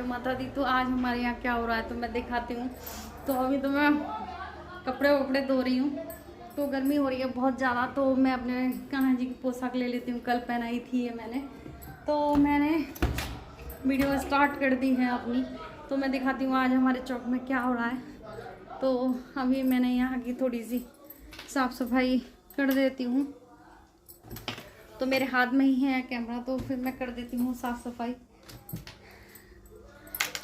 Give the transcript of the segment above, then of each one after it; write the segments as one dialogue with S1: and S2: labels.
S1: माता दी। तो आज हमारे यहाँ क्या हो रहा है तो मैं दिखाती हूँ। तो अभी तो मैं कपड़े वपड़े धो रही हूँ। तो गर्मी हो रही है बहुत ज़्यादा, तो मैं अपने कान्हा जी की पोशाक ले लेती हूँ। कल पहनाई थी ये मैंने, तो मैंने वीडियो स्टार्ट कर दी है अपनी। तो मैं दिखाती हूँ आज हमारे चौक में क्या हो रहा है। तो अभी मैंने यहाँ की थोड़ी सी साफ़ सफाई कर देती हूँ। तो मेरे हाथ में ही है कैमरा, तो फिर मैं कर देती हूँ साफ़ सफाई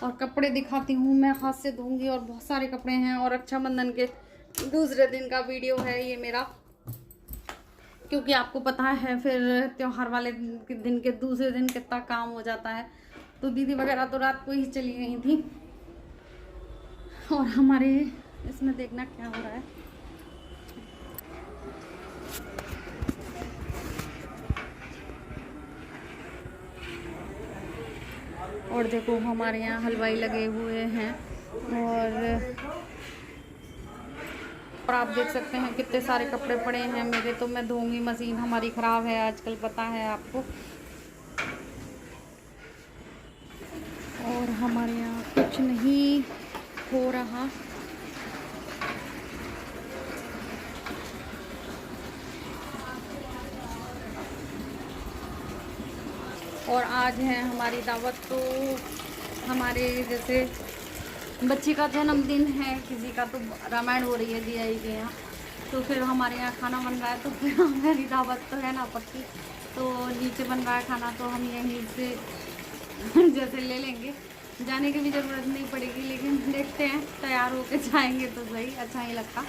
S1: और कपड़े दिखाती हूँ। मैं हाथ से धोऊंगी और बहुत सारे कपड़े हैं। और रक्षाबंधन के दूसरे दिन का वीडियो है ये मेरा, क्योंकि आपको पता है फिर त्योहार वाले दिन के दूसरे दिन कितना काम हो जाता है। तो दीदी वगैरह तो रात को ही चली गई थी। और हमारे इसमें देखना क्या हो रहा है। और देखो हमारे यहाँ हलवाई लगे हुए हैं। और आप देख सकते हैं कितने सारे कपड़े पड़े हैं मेरे। तो मैं धोऊंगी, मशीन हमारी ख़राब है आजकल, पता है आपको। और हमारे यहाँ कुछ नहीं हो रहा। और आज है हमारी दावत। तो हमारे जैसे बच्ची का जन्मदिन है किसी का, तो रामायण हो रही है दियाई के यहाँ। तो फिर हमारे यहाँ खाना बन रहा है, तो फिर हमारी दावत तो है ना पक्की। तो नीचे बन रहा है खाना, तो हम यहीं से जैसे ले लेंगे। जाने की भी ज़रूरत नहीं पड़ेगी, लेकिन देखते हैं तैयार होकर जाएंगे तो सही, अच्छा ही लगता।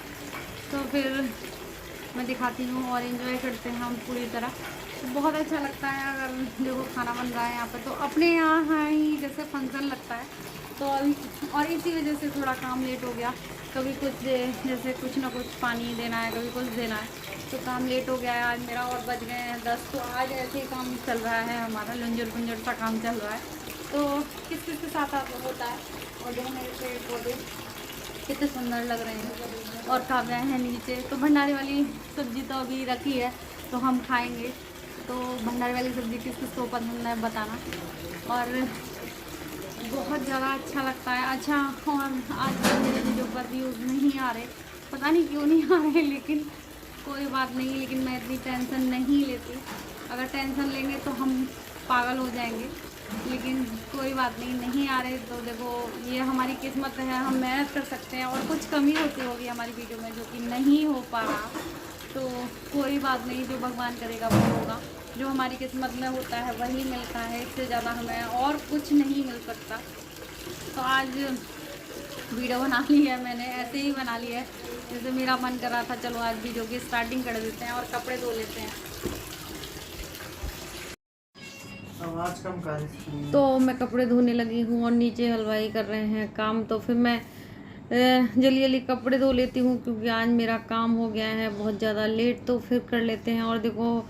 S1: तो फिर मैं दिखाती हूँ और एंजॉय करते हैं हम पूरी तरह। तो बहुत अच्छा लगता है अगर देखो खाना बन रहा है यहाँ पे। तो अपने यहाँ ही जैसे फंक्शन लगता है। तो अभी और इसी वजह से थोड़ा काम लेट हो गया। कभी कुछ जैसे कुछ ना कुछ पानी देना है, कभी कुछ देना है, तो काम लेट हो गया है आज मेरा। और बज गए हैं 10। तो आज ऐसे ही काम चल रहा है हमारा, लंजर पुंजर सा काम चल रहा है। तो किस किस के साथ होता है। और जो मेरे पेड़ पौधे कितने सुंदर लग रहे हैं। और काव्या है नीचे। तो भंडारे वाली सब्ज़ी तो अभी रखी है, तो हम खाएंगे। तो भंडारे वाली सब्ज़ी किस किस को पसंद है बताना। और बहुत ज़्यादा अच्छा लगता है। अच्छा, और आज मेरे वीडियो पर व्यूज़ नहीं आ रहे, पता नहीं क्यों नहीं आ रहे, लेकिन कोई बात नहीं। लेकिन मैं इतनी टेंशन नहीं लेती। अगर टेंशन लेंगे तो हम पागल हो जाएंगे। लेकिन कोई बात नहीं, नहीं आ रहे तो देखो ये हमारी किस्मत है, हम मेहनत कर सकते हैं। और कुछ कमी होती होगी हमारी वीडियो में जो कि नहीं हो पा रहा, तो कोई बात नहीं, जो भगवान करेगा वो होगा। जो हमारी किस्मत में होता है वही मिलता है, इससे ज़्यादा हमें और कुछ नहीं मिल सकता। तो आज वीडियो बना ली है मैंने, ऐसे ही बना लिया है जैसे मेरा मन कर रहा था। चलो आज वीडियो की स्टार्टिंग कर देते हैं और कपड़े धो लेते हैं।
S2: आवाज कम कर।
S1: तो मैं कपड़े धोने लगी हूँ और नीचे हलवाई कर रहे हैं काम। तो फिर मैं जल्दी जल्दी कपड़े धो लेती हूँ, क्योंकि आज मेरा काम हो गया है बहुत ज़्यादा लेट। तो फिर कर लेते हैं। और देखो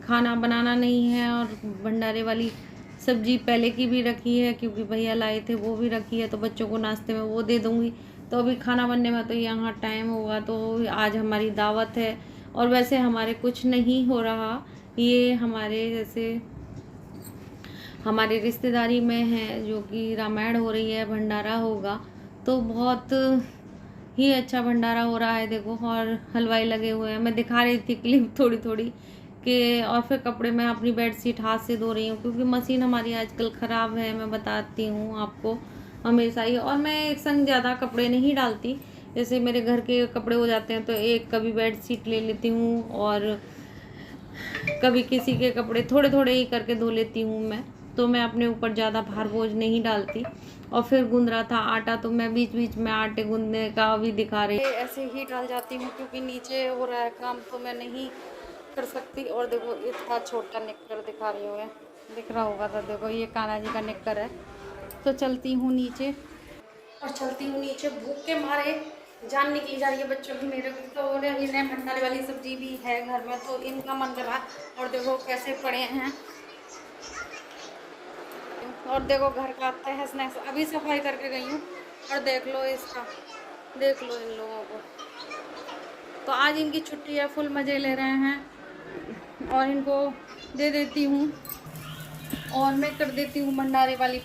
S1: खाना बनाना नहीं है, और भंडारे वाली सब्जी पहले की भी रखी है, क्योंकि भैया लाए थे वो भी रखी है। तो बच्चों को नाश्ते में वो दे दूँगी। तो अभी खाना बनने में तो यहाँ टाइम होगा। तो आज हमारी दावत है। और वैसे हमारे कुछ नहीं हो रहा, ये हमारे जैसे हमारे रिश्तेदारी में है जो कि रामायण हो रही है, भंडारा होगा। तो बहुत ही अच्छा भंडारा हो रहा है देखो। और हलवाई लगे हुए हैं, मैं दिखा रही थी क्लिप थोड़ी थोड़ी कि। और फिर कपड़े मैं अपनी बेडशीट हाथ से धो रही हूँ, क्योंकि मशीन हमारी आजकल ख़राब है, मैं बताती हूँ आपको हमेशा ही। और मैं एक संग ज़्यादा कपड़े नहीं डालती। जैसे मेरे घर के कपड़े हो जाते हैं तो एक कभी बेडशीट ले लेती हूँ, और कभी किसी के कपड़े थोड़े थोड़े ही करके धो लेती हूँ मैं। तो मैं अपने ऊपर ज़्यादा भार बोझ नहीं डालती। और फिर गूंद रहा था आटा, तो मैं बीच बीच में आटे गूंदने का भी दिखा रही, ऐसे ही डाल जाती हूँ, क्योंकि नीचे हो रहा है काम तो मैं नहीं कर सकती। और देखो इतना छोटा निक्कर दिखा रही हूँ, दिख रहा होगा। तो देखो ये कान्हा जी का निक्कर है। तो चलती हूँ नीचे, और चलती हूँ नीचे। भूख के मारे जान निकली जा रही है बच्चों की मेरे की। तो इन्हें भंडारे वाली सब्जी भी है घर में, तो इनका मन कर रहा है। और देखो कैसे पड़े हैं। और देखो घर का तहस नहस, अभी सफाई करके गई हूँ। और देख लो इसका, देख लो इन लोगों को। तो आज इनकी छुट्टी है, फुल मज़े ले रहे हैं। और इनको दे देती हूँ, और मैं कर देती हूँ भंडारे वाली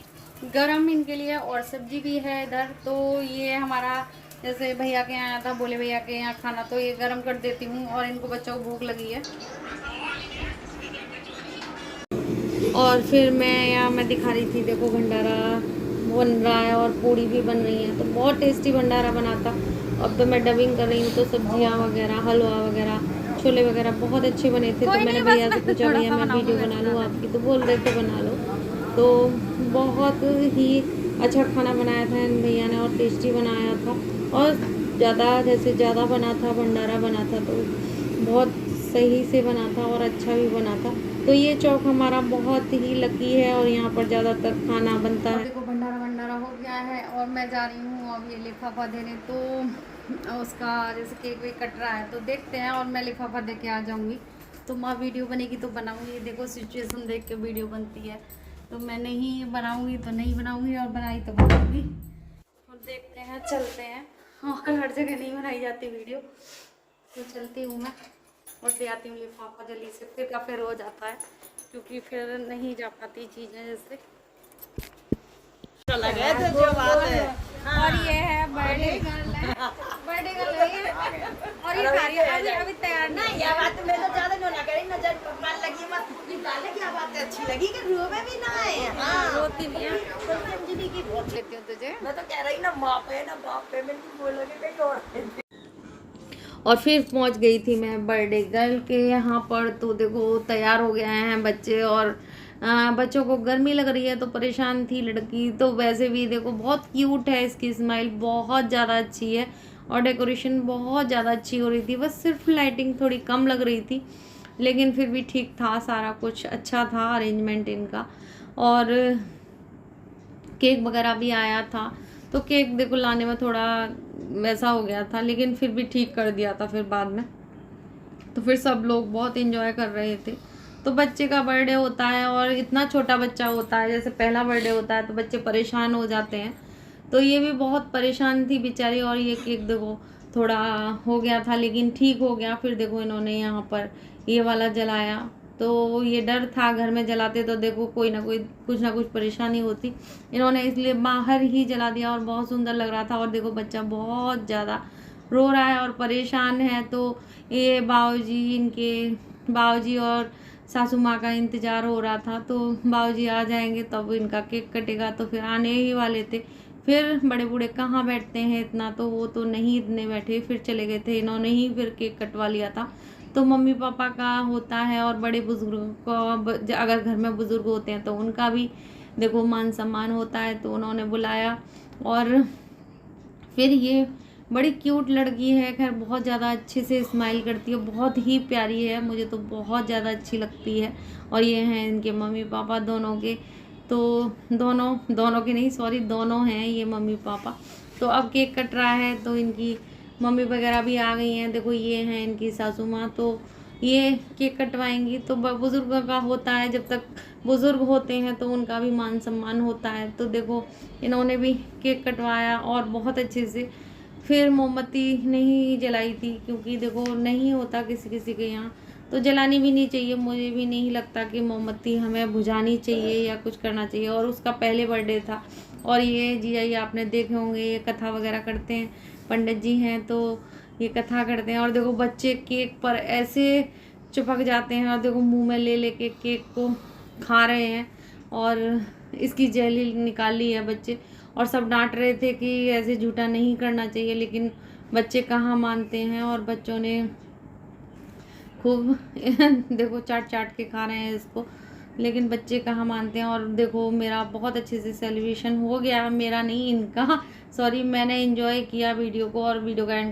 S1: गरम इनके लिए और सब्जी भी है इधर। तो ये हमारा जैसे भैया के यहाँ आया था, बोले भैया के यहाँ खाना, तो ये गरम कर देती हूँ। और इनको बच्चों को भूख लगी है। और फिर मैं दिखा रही थी, देखो भंडारा बन रहा है और पूड़ी भी बन रही है। तो बहुत टेस्टी भंडारा बना था। अब तो मैं डबिंग कर रही हूँ, तो सब्जियाँ वगैरह, हलवा वगैरह, छोले वगैरह बहुत अच्छे बने थे। तो मैंने भैया से पूछा, भैया मैं वीडियो बना लूँ आपकी? तो बोल रहे थे बना लो। तो बहुत ही अच्छा खाना बनाया था इन भैया ने और टेस्टी बनाया था। और ज़्यादा बना था, भंडारा बना था, तो बहुत सही से बना था और अच्छा भी बना था। तो ये चौक हमारा बहुत ही लकी है और यहाँ पर ज़्यादातर खाना बनता है। देखो भंडारा हो गया है और मैं जा रही हूँ अब ये लिफाफा देने। तो उसका जैसे केक वेक कट रहा है, तो देखते हैं और मैं लिफाफा दे के आ जाऊँगी। तो माँ वीडियो बनेगी तो बनाऊँगी। देखो सिचुएशन देख के वीडियो बनती है। तो मैं नहीं बनाऊँगी तो नहीं बनाऊँगी, और बनाई तो बनाऊँगी। और देखते हैं, चलते हैं। और हर जगह नहीं बनाई जाती वीडियो, तो चलती हूँ मैं और ले आती हूँ लिफाफा जल्दी से। फिर का फिर हो जाता है, क्योंकि फिर नहीं जा पाती चीज़ें जैसे।
S3: चला गया तो जो बात है।
S1: और ये है बर्थडे गर्ल है, बर्थडे गर्ल है। और ये खा रही है, अभी तैयार नहीं।
S3: यह बात मैं तो ज्यादा ना करी, नजर पकड़ लगी मत डाले। क्या बात है, अच्छी लगी कि रोवे भी ना है। हाँ
S1: रोती नहीं है।
S3: तो अंजलि की बहुत
S1: लेती हूँ तुझे।
S3: मैं तो कह रही ना बाप है ना बाप है, मैं बोलोगे कहीं और।
S1: और फिर पहुंच गई थी मैं बर्थडे गर्ल के यहाँ पर। तो देखो तैयार हो गए हैं बच्चे, और बच्चों को गर्मी लग रही है तो परेशान थी लड़की। तो वैसे भी देखो बहुत क्यूट है, इसकी स्माइल बहुत ज़्यादा अच्छी है और डेकोरेशन बहुत ज़्यादा अच्छी हो रही थी। बस सिर्फ लाइटिंग थोड़ी कम लग रही थी, लेकिन फिर भी ठीक था, सारा कुछ अच्छा था अरेंजमेंट इनका। और केक वगैरह भी आया था। तो केक देखो लाने में थोड़ा वैसा हो गया था, लेकिन फिर भी ठीक कर दिया था फिर बाद में। तो फिर सब लोग बहुत एंजॉय कर रहे थे। तो बच्चे का बर्थडे होता है और इतना छोटा बच्चा होता है, जैसे पहला बर्थडे होता है, तो बच्चे परेशान हो जाते हैं। तो ये भी बहुत परेशान थी बेचारी। और ये केक देखो थोड़ा हो गया था, लेकिन ठीक हो गया। फिर देखो इन्होंने यहाँ पर ये वाला जलाया। तो ये डर था घर में जलाते तो देखो कोई ना कोई कुछ ना कुछ परेशानी होती, इन्होंने इसलिए बाहर ही जला दिया और बहुत सुंदर लग रहा था। और देखो बच्चा बहुत ज़्यादा रो रहा है और परेशान है। तो ये बाऊजी और सासू माँ का इंतज़ार हो रहा था। तो बाऊजी आ जाएंगे तब इनका केक कटेगा। तो फिर आने ही वाले थे। फिर बड़े बूढ़े कहाँ बैठते हैं इतना, तो वो तो नहीं इतने बैठे, फिर चले गए थे। इन्होंने ही फिर केक कटवा लिया था। तो मम्मी पापा का होता है और बड़े बुजुर्गों को, अगर घर में बुजुर्ग होते हैं तो उनका भी देखो मान सम्मान होता है। तो उन्होंने बुलाया। और फिर ये बड़ी क्यूट लड़की है, खैर बहुत ज़्यादा अच्छे से स्माइल करती है, बहुत ही प्यारी है, मुझे तो बहुत ज़्यादा अच्छी लगती है। और ये हैं इनके मम्मी पापा दोनों के। तो दोनों के नहीं, सॉरी, दोनों हैं ये मम्मी पापा। तो अब केक कट रहा है, तो इनकी मम्मी वगैरह भी आ गई हैं। देखो ये हैं इनकी सासू माँ। तो ये केक कटवाएंगी। तो बुज़ुर्गों का होता है, जब तक बुज़ुर्ग होते हैं तो उनका भी मान सम्मान होता है। तो देखो इन्होंने भी केक कटवाया और बहुत अच्छे से। फिर मोमबत्ती नहीं जलाई थी, क्योंकि देखो नहीं होता किसी किसी के यहाँ, तो जलानी भी नहीं चाहिए। मुझे भी नहीं लगता कि मोमबत्ती हमें बुझानी चाहिए या कुछ करना चाहिए। और उसका पहले बर्थडे था। और ये जी ये आपने देखे होंगे, ये कथा वगैरह करते हैं, पंडित जी हैं, तो ये कथा करते हैं। और देखो बच्चे केक पर ऐसे चिपक जाते हैं और देखो मुंह में ले लेके केक को खा रहे हैं। और इसकी जेली निकाली है बच्चे, और सब डांट रहे थे कि ऐसे झूठा नहीं करना चाहिए, लेकिन बच्चे कहाँ मानते हैं। और बच्चों ने खूब देखो चाट के खा रहे हैं इसको, लेकिन बच्चे कहाँ मानते हैं। और देखो मेरा बहुत अच्छे से सेलिब्रेशन हो गया, मेरा नहीं इनका, सॉरी, मैंने एंजॉय किया वीडियो को। और वीडियो का एंड